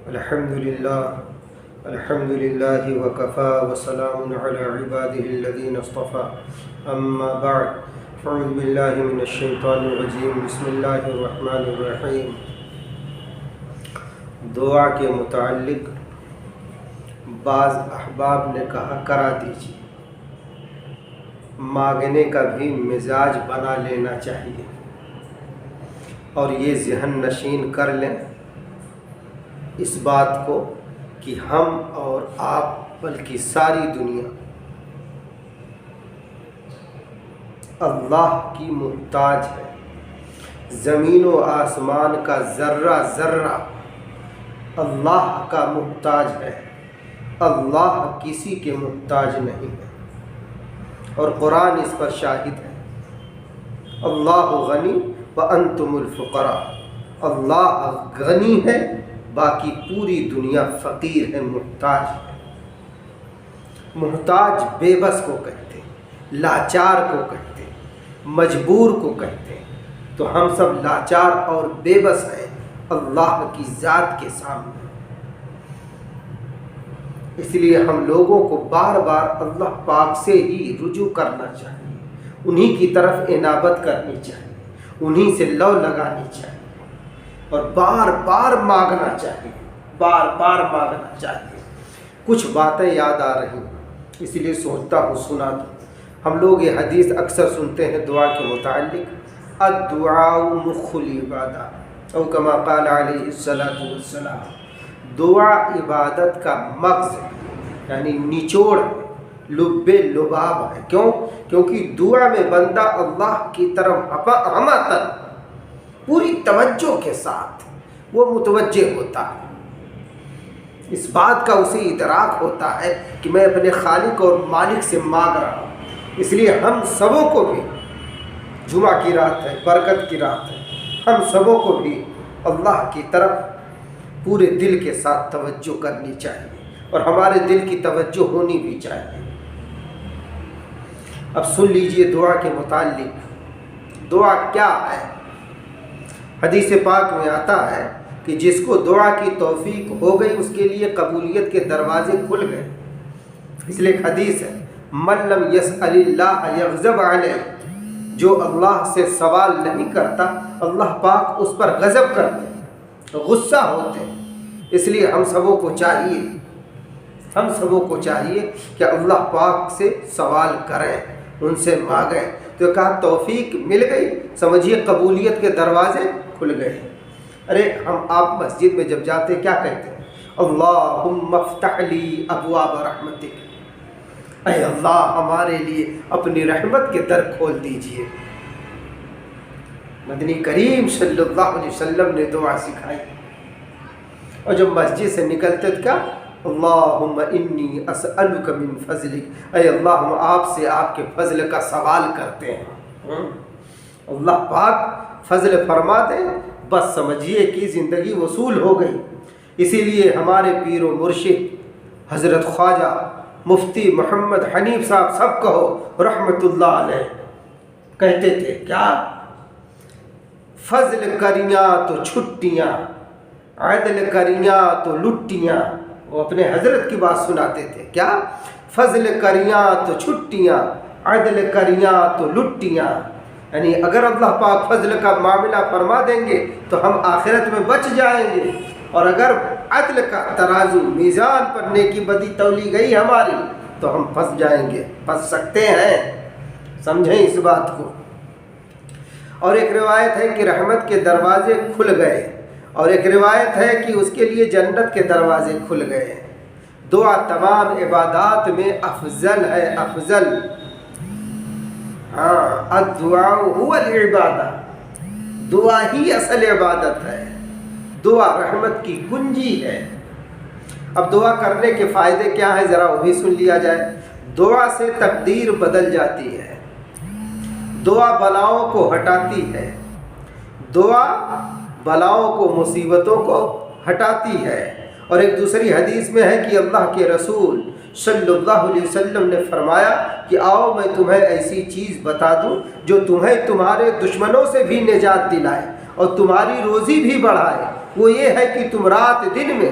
الحمد لله وكفى وسلام على عباده الذين اصطفى اما بعد فاعوذ بالله من الشیطان الرجیم بسم اللہ الرحمن الرحیم۔ دعا کے متعلق بعض احباب نے کہا کرا دیجیے، مانگنے کا بھی مزاج بنا لینا چاہیے اور یہ ذہن نشین کر لیں اس بات کو کہ ہم اور آپ بلکہ ساری دنیا اللہ کی محتاج ہے۔ زمین و آسمان کا ذرہ ذرہ اللہ کا محتاج ہے، اللہ کسی کے محتاج نہیں ہے، اور قرآن اس پر شاہد ہے۔ اللہ غنی وانتم الفقراء، اللہ غنی ہے باقی پوری دنیا فقیر ہے، محتاج ہے۔ محتاج بے بس کو کہتے ہیں، لاچار کو کہتے ہیں، مجبور کو کہتے ہیں، تو ہم سب لاچار اور بے بس ہیں اللہ کی ذات کے سامنے۔ اس لیے ہم لوگوں کو بار بار اللہ پاک سے ہی رجوع کرنا چاہیے، انہی کی طرف انابت کرنی چاہیے، انہی سے لو لگانی چاہیے اور بار بار مانگنا چاہیے، بار بار مانگنا چاہیے۔ کچھ باتیں یاد آ رہی ہیں اس لیے سوچتا ہوں سنا دوں۔ ہم لوگ یہ حدیث اکثر سنتے ہیں دعا کے متعلق، الدعاء مخ العبادہ او کما قال علیہ الصلاۃ والسلام۔ دعا عبادت کا مغز ہے، یعنی نچوڑ لب لباب ہے۔ کیوں؟ کیونکہ دعا میں بندہ اللہ کی طرف ہمتن پوری توجہ کے ساتھ وہ متوجہ ہوتا ہے، اس بات کا اسے ادراک ہوتا ہے کہ میں اپنے خالق اور مالک سے مانگ رہا ہوں۔ اس لیے ہم سبوں کو بھی، جمعہ کی رات ہے، برکت کی رات ہے، ہم سبوں کو بھی اللہ کی طرف پورے دل کے ساتھ توجہ کرنی چاہیے اور ہمارے دل کی توجہ ہونی بھی چاہیے۔ اب سن لیجئے دعا کے متعلق دعا کیا ہے۔ حدیث پاک میں آتا ہے کہ جس کو دعا کی توفیق ہو گئی اس کے لیے قبولیت کے دروازے کھل گئے۔ اس لیے ایک حدیث ہے، من لم یسأل اللہ یغضب علیہ، جو اللہ سے سوال نہیں کرتا اللہ پاک اس پر غضب کرتے، غصہ ہوتے۔ اس لیے ہم سبوں کو چاہیے کہ اللہ پاک سے سوال کریں، ان سے مانگیں۔ تو کہا توفیق مل گئی، سمجھیے قبولیت کے دروازے کھل گئے۔ ارے ہم آپ مسجد میں جب جاتے کیا کہتے ہیں؟ اللہم افتح لی ابواب رحمتک، اے اللہ ہمارے لیے اپنی رحمت کے در کھول دیجئے۔ مدنی کریم صلی اللہ علیہ وسلم نے دعا سکھائی، اور جب مسجد سے نکلتے تو کیا؟ اللہم انی اسألک من فضلک، اے اللہ ہم آپ سے آپ کے فضل کا سوال کرتے ہیں۔ اللہ پاک فضل فرما دیں، بس سمجھیے کہ زندگی وصول ہو گئی۔ اسی لیے ہمارے پیر و مرشد حضرت خواجہ مفتی محمد حنیف صاحب سب کہو رحمت اللہ علیہ کہتے تھے کیا؟ فضل کریاں تو چھٹیاں، عدل کریاں تو لٹیاں۔ وہ اپنے حضرت کی بات سناتے تھے کیا؟ فضل کریاں تو چھٹیاں، عدل کریاں تو لٹیاں۔ یعنی اگر اللہ پاک فضل کا معاملہ فرما دیں گے تو ہم آخرت میں بچ جائیں گے، اور اگر عدل کا ترازو میزان پر نیکی بدی تولی گئی ہماری تو ہم پھنس جائیں گے، پھنس سکتے ہیں۔ سمجھیں اس بات کو۔ اور ایک روایت ہے کہ رحمت کے دروازے کھل گئے، اور ایک روایت ہے کہ اس کے لیے جنت کے دروازے کھل گئے۔ دعا تمام عبادات میں افضل ہے، افضل۔ ہاں، الدعاء هو العبادہ، دعا ہی اصل عبادت ہے، دعا رحمت کی کنجی ہے۔ اب دعا کرنے کے فائدے کیا ہیں ذرا وہ بھی سن لیا جائے۔ دعا سے تقدیر بدل جاتی ہے، دعا بلاؤں کو ہٹاتی ہے، دعا بلاؤں کو مصیبتوں کو ہٹاتی ہے۔ اور ایک دوسری حدیث میں ہے کہ اللہ کے رسول صلی اللہ علیہ وسلم نے فرمایا کہ آؤ میں تمہیں ایسی چیز بتا دوں جو تمہیں تمہارے دشمنوں سے بھی نجات دلائے اور تمہاری روزی بھی بڑھائے۔ وہ یہ ہے کہ تم رات دن میں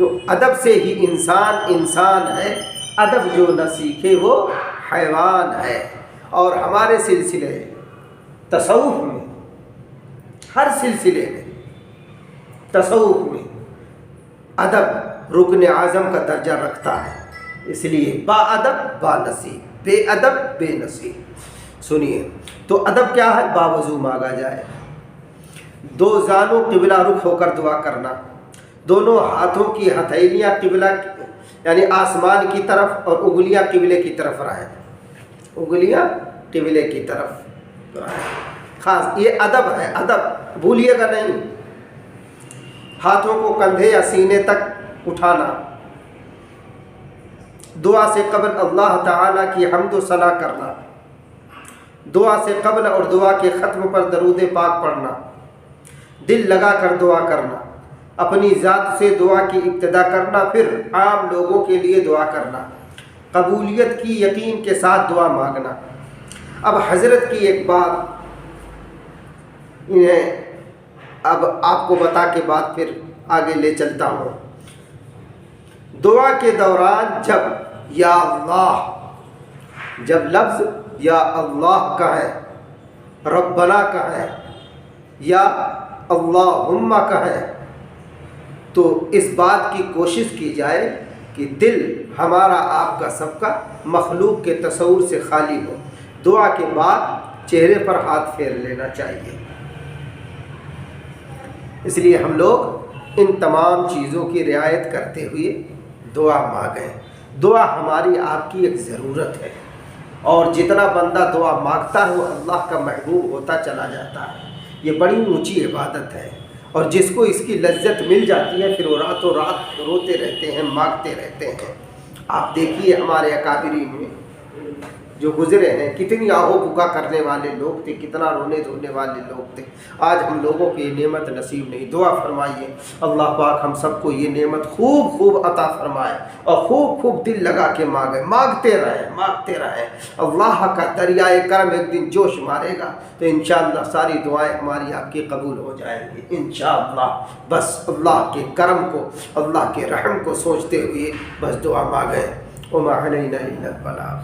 کہ ادب سے ہی انسان ہے، ادب جو نہ سیکھے وہ حیوان ہے۔ اور ہمارے سلسلے تصوف میں، ہر سلسلے میں، تصوف میں ادب رکن اعظم کا درجہ رکھتا ہے، اس لیے با ادب با نصیب، بے ادب بے نصیب۔ سنیے تو ادب کیا ہے؟ باوضو مانگا جائے، دو زانوں قبلہ رخ ہو کر دعا کرنا، دونوں ہاتھوں کی ہتھیلیاں قبلہ یعنی آسمان کی طرف اور انگلیاں قبلے کی طرف رہیں، انگلیاں قبلے کی طرف رہیں، خاص یہ ادب ہے، ادب بھولیے گا نہیں۔ ہاتھوں کو کندھے یا سینے تک اٹھانا، دعا سے قبل اللہ تعالیٰ کی حمد و ثنا کرنا، دعا سے قبل اور دعا کے ختم پر درود پاک پڑھنا، دل لگا کر دعا کرنا، اپنی ذات سے دعا کی ابتدا کرنا، پھر عام لوگوں کے لیے دعا کرنا، قبولیت کی یقین کے ساتھ دعا مانگنا۔ اب حضرت کی ایک بات انہیں اب آپ کو بتا کے بعد پھر آگے لے چلتا ہوں۔ دعا کے دوران جب یا اللہ، جب لفظ یا اللہ کہیں، ربنا کہیں یا اللہم کہیں، تو اس بات کی کوشش کی جائے کہ دل ہمارا آپ کا سب کا مخلوق کے تصور سے خالی ہو۔ دعا کے بعد چہرے پر ہاتھ پھیر لینا چاہیے۔ اس لیے ہم لوگ ان تمام چیزوں کی رعایت کرتے ہوئے دعا مانگیں۔ دعا ہماری آپ کی ایک ضرورت ہے، اور جتنا بندہ دعا مانگتا ہے وہ اللہ کا محبوب ہوتا چلا جاتا ہے۔ یہ بڑی اونچی عبادت ہے، اور جس کو اس کی لذت مل جاتی ہے پھر وہ راتوں رات روتے رہتے ہیں، مانگتے رہتے ہیں۔ آپ دیکھیے ہمارے اکابرین میں جو گزرے ہیں کتنی آہو بکا کرنے والے لوگ تھے، کتنا رونے دھونے والے لوگ تھے۔ آج ہم لوگوں کو یہ نعمت نصیب نہیں۔ دعا فرمائیے اللہ پاک ہم سب کو یہ نعمت خوب خوب عطا فرمائے، اور خوب خوب دل لگا کے مانگے، مانگتے رہیں۔ اللہ کا دریائے کرم ایک دن جوش مارے گا تو انشاءاللہ ساری دعائیں ہماری آپ کی قبول ہو جائیں گی انشاءاللہ۔ بس اللہ کے کرم کو، اللہ کے رحم کو سوچتے ہوئے بس دعا مانگیں۔ وما علینا الا البلاغ۔